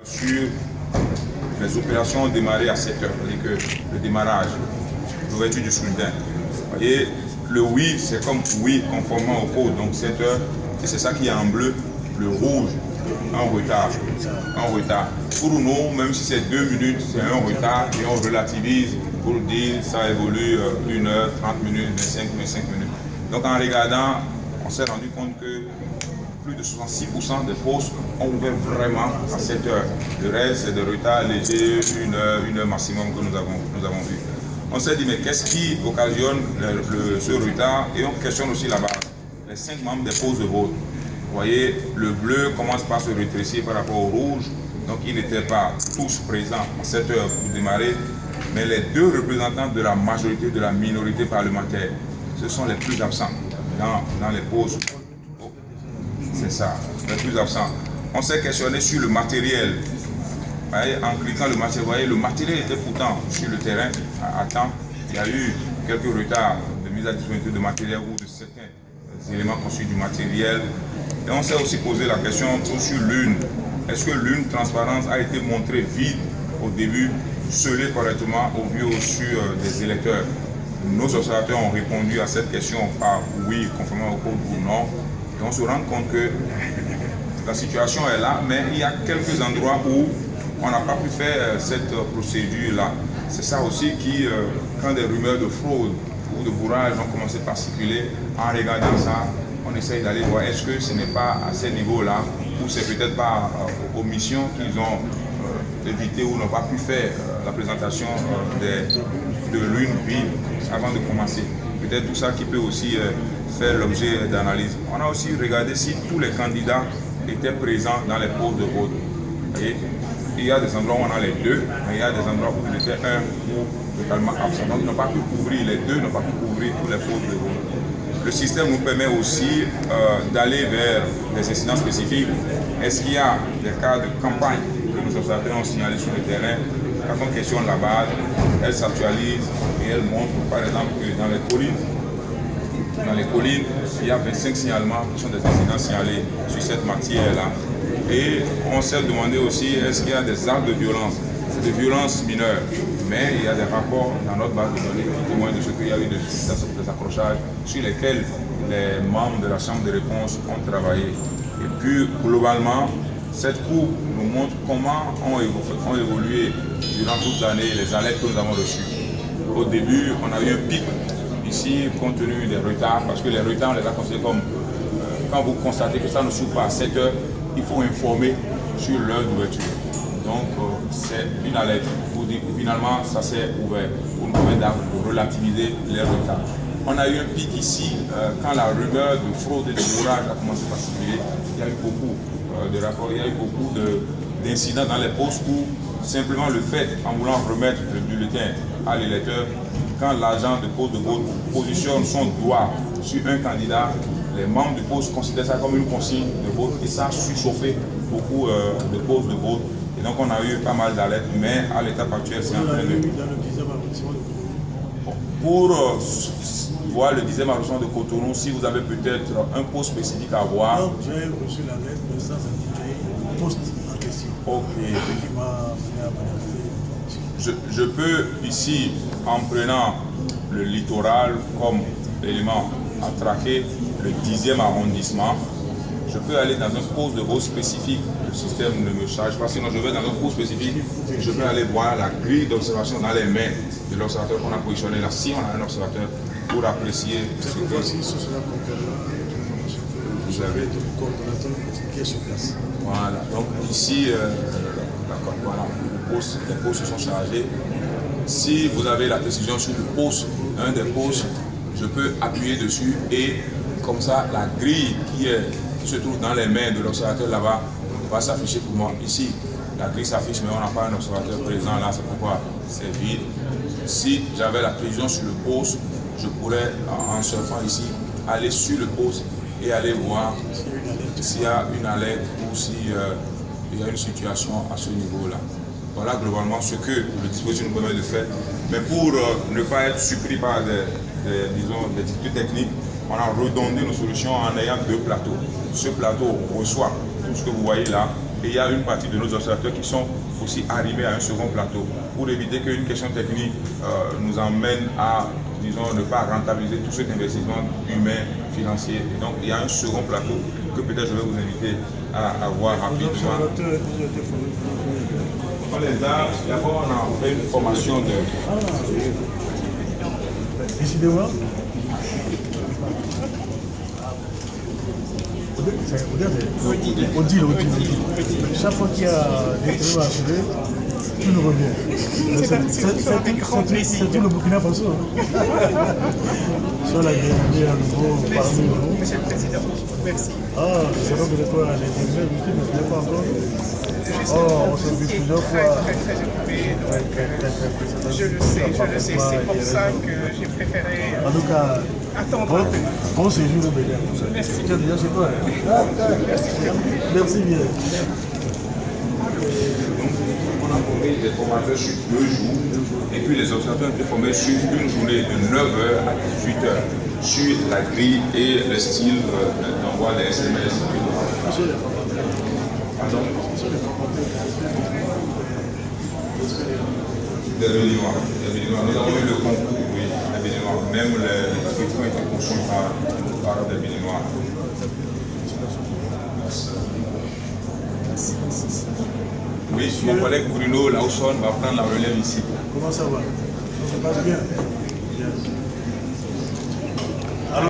Sur les opérations démarrées à 7 heures, c'est-à-dire que le démarrage, l'ouverture du scrutin. Vous voyez, le oui, c'est comme oui, conformément au code, donc 7 heures, et c'est ça qui est en bleu, le rouge, en retard. En retard. Pour nous, même si c'est 2 minutes, c'est un retard, et on relativise pour dire ça évolue 1 heure, 30 minutes, 25 minutes. Donc en regardant, on s'est rendu compte que plus de 66% des postes ont ouvert vraiment à 7 heures. Le reste, c'est des retards légers, 1 heure maximum que nous avons vu. On s'est dit, mais qu'est-ce qui occasionne ce retard? Et on questionne aussi la base. Les 5 membres des postes de vote. Vous voyez, le bleu commence par se rétrécir par rapport au rouge. Donc, ils n'étaient pas tous présents à 7 heures pour démarrer. Mais les 2 représentants de la majorité de la minorité parlementaire, ce sont les plus absents dans les postes. C'est ça, les plus absents. On s'est questionné sur le matériel. Voyez, en cliquant le matériel, voyez, le matériel était pourtant sur le terrain à temps. Il y a eu quelques retards de mise à disposition de matériel ou de certains éléments conçus du matériel. Et on s'est aussi posé la question sur l'urne. Est-ce que l'urne transparence a été montrée vide au début, scellée correctement au vu au su des électeurs? Nos observateurs ont répondu à cette question par oui, conformément au code ou non. Et on se rend compte que la situation est là, mais il y a quelques endroits où on n'a pas pu faire cette procédure-là. C'est ça aussi qui, quand des rumeurs de fraude ou de bourrage ont commencé par circuler, en regardant ça, on essaye d'aller voir est-ce que ce n'est pas à ce niveau-là, ou c'est peut-être par omission qu'ils ont évité ou n'ont pas pu faire la présentation de l'une vide avant de commencer. Peut-être tout ça qui peut aussi faire l'objet d'analyse. On a aussi regardé si tous les candidats étaient présents dans les postes de vote. Et il y a des endroits où on a les 2, mais il y a des endroits où il était un ou totalement absent. Donc ils n'ont pas pu couvrir, les 2 n'ont pas pu couvrir tous les postes de vote. Le système nous permet aussi d'aller vers des incidents spécifiques. Est-ce qu'il y a des cas de campagne que nos observateurs ont signalés sur le terrain? Quand on questionne la base, elle s'actualise et elle montre par exemple que dans les collines, il y a 25 signalements qui sont des incidents signalés sur cette matière-là. Et on s'est demandé aussi, est-ce qu'il y a des actes de violence mineures? Mais il y a des rapports dans notre base de données qui témoignent de ce qu'il y a eu des accrochages sur lesquels les membres de la Chambre de réponse ont travaillé. Et puis, globalement, cette courbe nous montre comment ont évolué durant toute l'année les alertes que nous avons reçues. Au début, on a eu un pic ici, compte tenu des retards, parce que les retards, on les a considérés comme, quand vous constatez que ça ne s'ouvre pas à 7 heures, il faut informer sur l'heure d'ouverture. Donc, c'est une alerte pour dire que finalement, ça s'est ouvert, pour nous permettre de relativiser les retards. On a eu un pic ici, quand la rumeur de fraude et de bourrage a commencé à circuler. Il y a eu beaucoup de rapports, il y a eu beaucoup d'incidents dans les postes où simplement le fait, en voulant remettre le bulletin à l'électeur, quand l'agent de poste de vote positionne son doigt sur un candidat, les membres du poste considèrent ça comme une consigne de vote et ça a surchauffé beaucoup de postes de vote. Et donc on a eu pas mal d'alertes, mais à l'étape actuelle, c'est en train de... Pour voir le 10e arrondissement de Cotonou, si vous avez peut-être un poste spécifique à voir... Non, j'ai reçu la lettre, mais ça indiquait le poste en question. Ok. Qui m'a amené à analyser. Je peux ici, en prenant le littoral comme élément à traquer, le 10e arrondissement, je peux aller dans un poste de vote spécifique. Le système ne me charge pas, sinon je vais dans un poste spécifique. Je peux aller voir la grille d'observation dans les mains de l'observateur qu'on a positionné là. Si on a un observateur pour apprécier ce que vous avez. Le coordonnateur qui est sur place. Voilà, donc ici, d'accord, voilà, les postes sont chargés. Si vous avez la précision sur le poste, un des postes, je peux appuyer dessus et comme ça, la grille qui se trouve dans les mains de l'observateur là-bas va s'afficher pour moi. Ici, la grille s'affiche, mais on n'a pas un observateur présent là, c'est pourquoi c'est vide. Si j'avais la précision sur le poste, je pourrais, en surfant ici, aller sur le poste et aller voir s'il y a une alerte ou s'il y a une situation à ce niveau-là. Voilà globalement ce que le dispositif nous permet de faire. Mais pour ne pas être surpris par des difficultés techniques, on a redondé nos solutions en ayant 2 plateaux. Ce plateau reçoit tout ce que vous voyez là Et il y a une partie de nos observateurs qui sont aussi arrivés à un second plateau pour éviter qu'une question technique nous emmène à, disons, ne pas rentabiliser tout cet investissement humain, financier. Et donc, il y a un second plateau que peut-être je vais vous inviter à voir rapidement. On les a, d'abord on a fait une formation de... Décidément. Odile. Chaque fois qu'il y a des travaux à assurer, tout nous revient. C'est tout le Burkina Faso. Sur la guerre à nouveau parmi nous. Monsieur le Président, merci. Ah, c'est donc que toi, les derniers week-ends ne viennent pas encore. Oh, on s'est vu plusieurs fois. Très occupé, donc je le sais. C'est pour ça que j'ai préféré En tout cas, attendre. bon séjour au Bénin. Merci. Tu es bien chez toi. Merci bien. On a formé des formateurs sur 2 jours et puis les observateurs ont été formés sur une journée de 9h à 18h sur la grille et le style d'envoi des SMS. Pardon? Des Béninois. Nous avons eu le concours, oui, des Béninois. Même les dispositifs ont été conçus par des Béninois. Oui, mon collègue Bruno Lausson va prendre la relève ici. Comment ça va? Ça se passe bien? Bien.